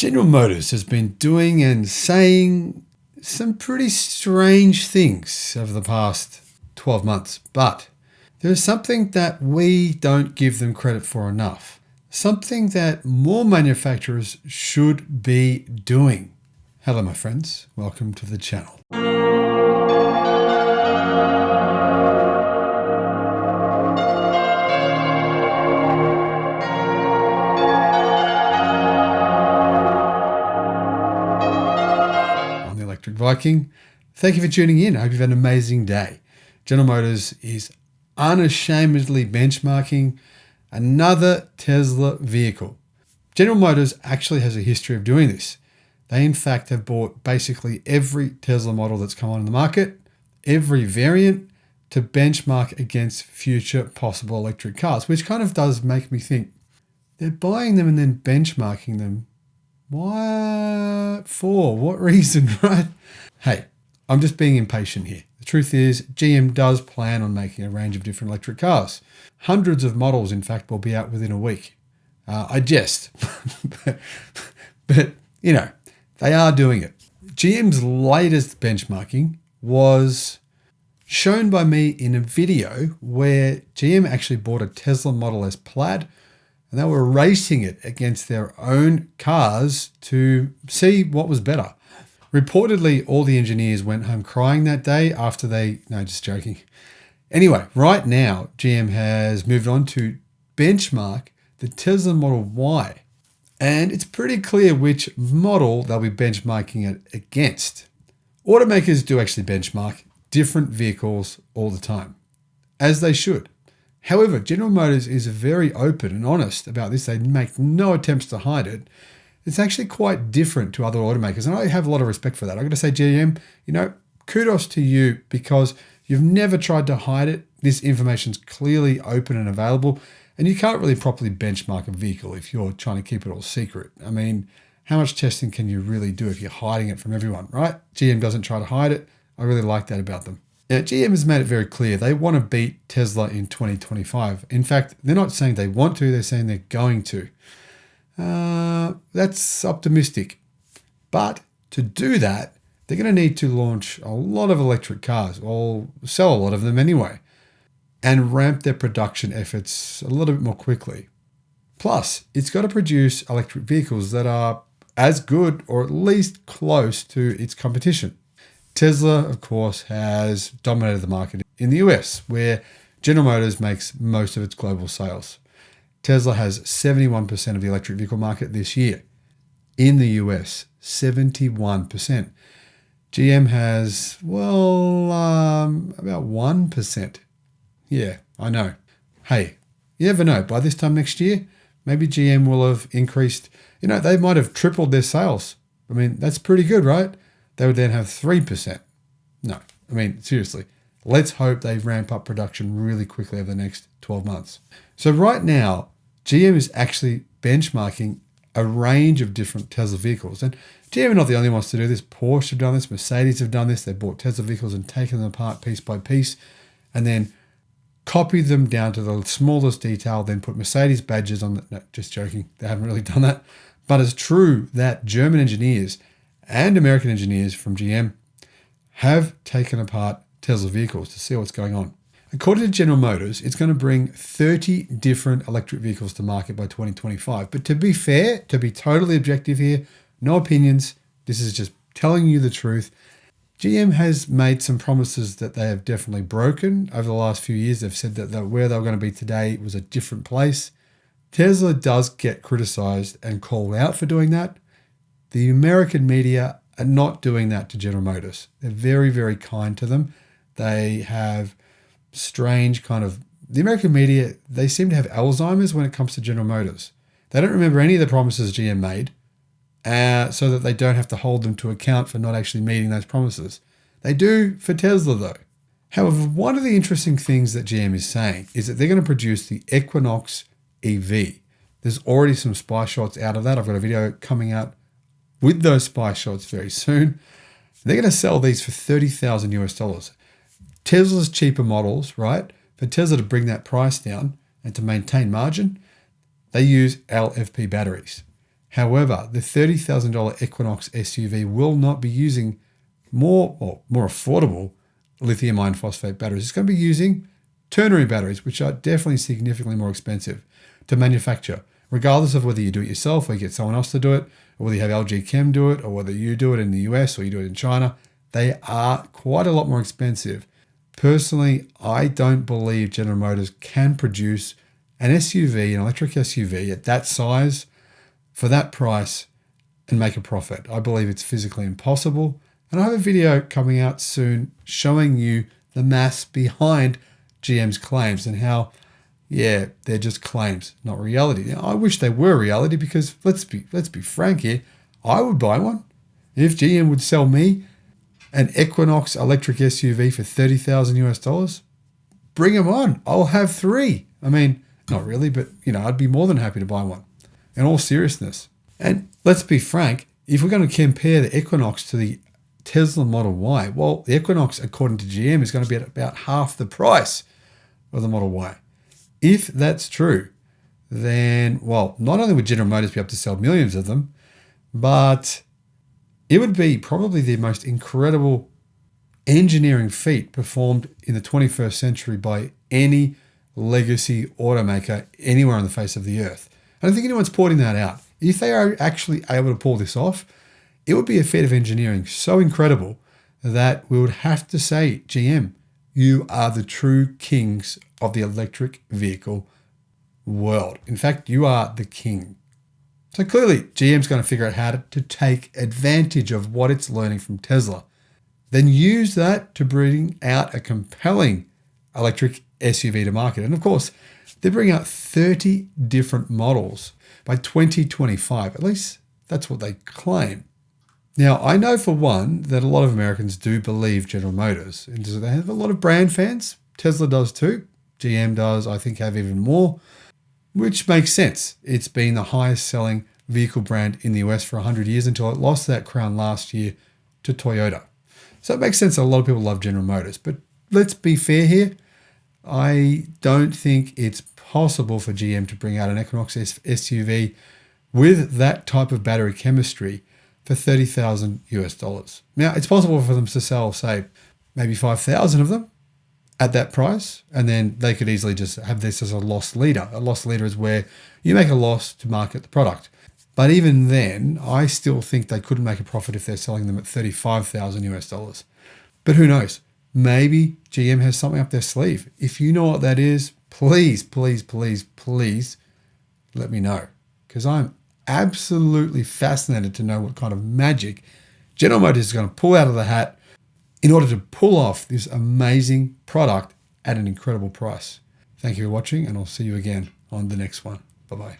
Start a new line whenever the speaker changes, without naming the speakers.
General Motors has been doing and saying some pretty strange things over the past 12 months, but there's something that we don't give them credit for enough. Something that more manufacturers should be doing. Hello, my friends. Welcome to the channel. Viking. Thank you for tuning in. I hope you've had an amazing day. General Motors is unashamedly benchmarking another Tesla vehicle. General Motors actually has a history of doing this. They in fact have bought basically every Tesla model that's come on the market, every variant, to benchmark against future possible electric cars, which kind of does make me think they're buying them and then benchmarking them. What for? What reason, right? Hey, I'm just being impatient here. The truth is, GM does plan on making a range of different electric cars. Hundreds of models, in fact, will be out within a week. I jest, but you know, they are doing it. GM's latest benchmarking was shown by me in a video where GM actually bought a Tesla Model S Plaid, and they were racing it against their own cars to see what was better. Reportedly, all the engineers went home crying that day after no, just joking. Anyway, right now, GM has moved on to benchmark the Tesla Model Y. And it's pretty clear which model they'll be benchmarking it against. Automakers do actually benchmark different vehicles all the time, as they should. However, General Motors is very open and honest about this. They make no attempts to hide it. It's actually quite different to other automakers, and I have a lot of respect for that. I've got to say, GM, kudos to you because you've never tried to hide it. This information's clearly open and available, and you can't really properly benchmark a vehicle if you're trying to keep it all secret. I mean, how much testing can you really do if you're hiding it from everyone, right? GM doesn't try to hide it. I really like that about them. Now, GM has made it very clear they want to beat Tesla in 2025. In fact, they're not saying they want to, they're saying they're going to. That's optimistic. But to do that, they're going to need to launch a lot of electric cars, or sell a lot of them anyway, and ramp their production efforts a little bit more quickly. Plus, it's got to produce electric vehicles that are as good or at least close to its competition. Tesla, of course, has dominated the market in the US, where General Motors makes most of its global sales. Tesla has 71% of the electric vehicle market this year. In the US, 71%. GM has, about 1%. Yeah, I know. Hey, you never know. By this time next year, maybe GM will have increased, they might have tripled their sales. I mean, that's pretty good, right? They would then have 3%. No, I mean, seriously, let's hope they ramp up production really quickly over the next 12 months. So right now, GM is actually benchmarking a range of different Tesla vehicles. And GM are not the only ones to do this. Porsche have done this. Mercedes have done this. They bought Tesla vehicles and taken them apart piece by piece and then copied them down to the smallest detail, then put Mercedes badges on them. No, just joking. They haven't really done that. But it's true that German engineers and American engineers from GM have taken apart Tesla vehicles to see what's going on. According to General Motors, it's going to bring 30 different electric vehicles to market by 2025. But to be fair, to be totally objective here, no opinions, this is just telling you the truth. GM has made some promises that they have definitely broken over the last few years. They've said that where they were going to be today was a different place. Tesla does get criticized and called out for doing that. The American media are not doing that to General Motors. They're very, very kind to them. They have strange the American media, they seem to have Alzheimer's when it comes to General Motors. They don't remember any of the promises GM made, so that they don't have to hold them to account for not actually meeting those promises. They do for Tesla though. However, one of the interesting things that GM is saying is that they're going to produce the Equinox EV. There's already some spy shots out of that. I've got a video coming out with those spy shots very soon. They're going to sell these for $30,000 US. Tesla's cheaper models, right? For Tesla to bring that price down and to maintain margin, they use LFP batteries. However, the $30,000 Equinox SUV will not be using more affordable lithium iron phosphate batteries. It's going to be using ternary batteries, which are definitely significantly more expensive to manufacture, regardless of whether you do it yourself or you get someone else to do it, or whether you have LG Chem do it, or whether you do it in the US or you do it in China. They are quite a lot more expensive. Personally, I don't believe General Motors can produce an SUV, an electric SUV at that size for that price and make a profit. I believe it's physically impossible. And I have a video coming out soon showing you the maths behind GM's claims and how, yeah, they're just claims, not reality. Now, I wish they were reality because let's be frank here, I would buy one. If GM would sell me an Equinox electric SUV for $30,000 US, bring them on. I'll have 3. I mean, not really, but I'd be more than happy to buy one. In all seriousness. And let's be frank, if we're going to compare the Equinox to the Tesla Model Y, well, the Equinox, according to GM, is going to be at about half the price of the Model Y. If that's true, then, well, not only would General Motors be able to sell millions of them, but it would be probably the most incredible engineering feat performed in the 21st century by any legacy automaker anywhere on the face of the earth. I don't think anyone's pointing that out. If they are actually able to pull this off, it would be a feat of engineering so incredible that we would have to say, GM, you are the true kings of the electric vehicle world. In fact, you are the king. So clearly, GM's going to figure out how to take advantage of what it's learning from Tesla, then use that to bring out a compelling electric SUV to market. And of course, they bring out 30 different models by 2025. At least that's what they claim. Now, I know for one that a lot of Americans do believe General Motors. And they have a lot of brand fans. Tesla does too. GM does, I think, have even more, which makes sense. It's been the highest selling vehicle brand in the US for 100 years until it lost that crown last year to Toyota. So it makes sense that a lot of people love General Motors. But let's be fair here. I don't think it's possible for GM to bring out an Equinox SUV with that type of battery chemistry for $30,000 US. Now, it's possible for them to sell, say, maybe 5,000 of them at that price, and then they could easily just have this as a loss leader. A loss leader is where you make a loss to market the product. But even then, I still think they couldn't make a profit if they're selling them at $35,000 US. But who knows? Maybe GM has something up their sleeve. If you know what that is, please, please, please, please let me know. Because I'm absolutely fascinated to know what kind of magic General Motors is going to pull out of the hat in order to pull off this amazing product at an incredible price. Thank you for watching, and I'll see you again on the next one. Bye-bye.